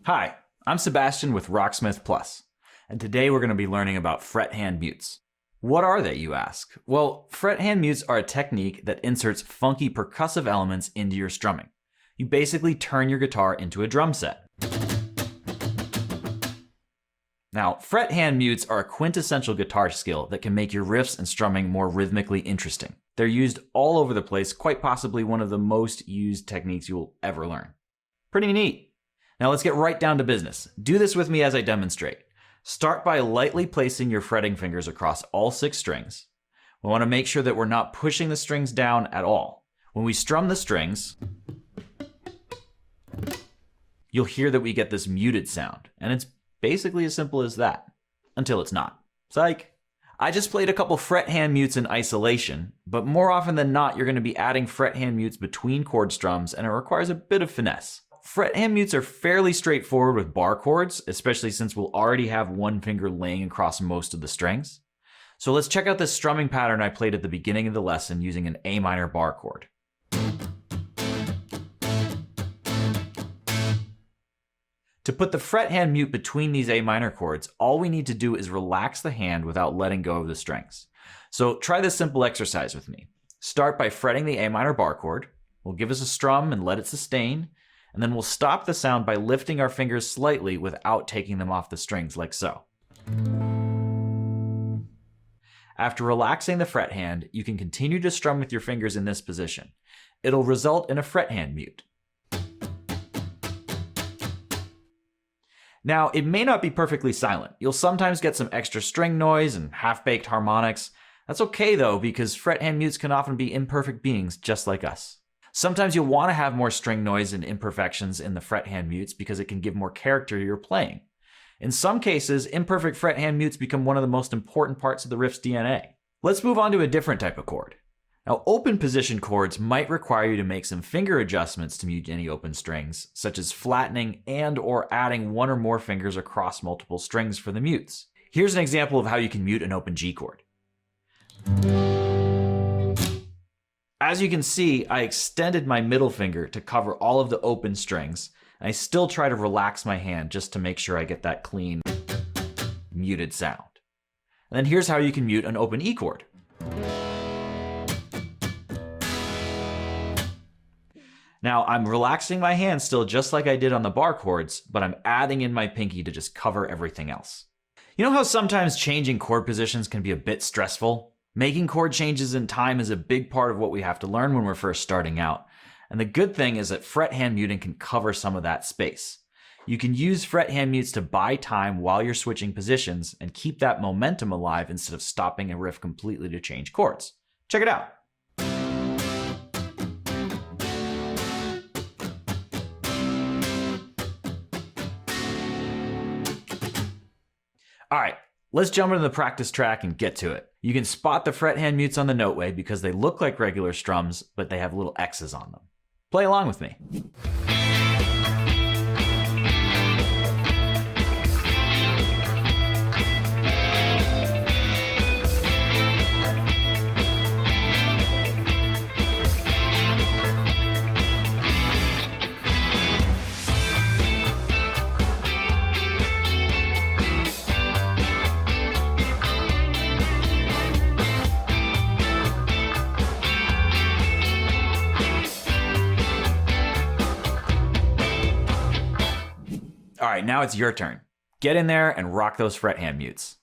Hi, I'm Sebastian with Rocksmith Plus, and today we're going to be learning about fret hand mutes. What are they, you ask? Well, fret hand mutes are a technique that inserts funky percussive elements into your strumming. You basically turn your guitar into a drum set. Now, fret hand mutes are a quintessential guitar skill that can make your riffs and strumming more rhythmically interesting. They're used all over the place, quite possibly one of the most used techniques you will ever learn. Pretty neat. Now let's get right down to business. Do this with me as I demonstrate. Start by lightly placing your fretting fingers across all 6 strings. We want to make sure that we're not pushing the strings down at all. When we strum the strings, you'll hear that we get this muted sound, and it's basically as simple as that, until it's not. Psych! I just played a couple fret hand mutes in isolation, but more often than not, you're going to be adding fret hand mutes between chord strums, and it requires a bit of finesse. Fret hand mutes are fairly straightforward with bar chords, especially since we'll already have one finger laying across most of the strings. So let's check out this strumming pattern I played at the beginning of the lesson using an A minor bar chord. To put the fret hand mute between these A minor chords, all we need to do is relax the hand without letting go of the strings. So try this simple exercise with me. Start by fretting the A minor bar chord. We'll give us a strum and let it sustain, and then we'll stop the sound by lifting our fingers slightly without taking them off the strings, like so. After relaxing the fret hand, you can continue to strum with your fingers in this position. It'll result in a fret hand mute. Now, it may not be perfectly silent. You'll sometimes get some extra string noise and half-baked harmonics. That's okay though, because fret hand mutes can often be imperfect beings just like us. Sometimes you'll want to have more string noise and imperfections in the fret hand mutes because it can give more character to your playing. In some cases, imperfect fret hand mutes become one of the most important parts of the riff's DNA. Let's move on to a different type of chord. Now, open position chords might require you to make some finger adjustments to mute any open strings, such as flattening and/or adding one or more fingers across multiple strings for the mutes. Here's an example of how you can mute an open G chord. As you can see, I extended my middle finger to cover all of the open strings, and I still try to relax my hand just to make sure I get that clean, muted sound. And then here's how you can mute an open E chord. Now, I'm relaxing my hand still just like I did on the bar chords, but I'm adding in my pinky to just cover everything else. You know how sometimes changing chord positions can be a bit stressful? Making chord changes in time is a big part of what we have to learn when we're first starting out. And the good thing is that fret hand muting can cover some of that space. You can use fret hand mutes to buy time while you're switching positions and keep that momentum alive instead of stopping a riff completely to change chords. Check it out. All right, let's jump into the practice track and get to it. You can spot the fret hand mutes on the noteway because they look like regular strums, but they have little X's on them. Play along with me. All right, now it's your turn. Get in there and rock those fret hand mutes.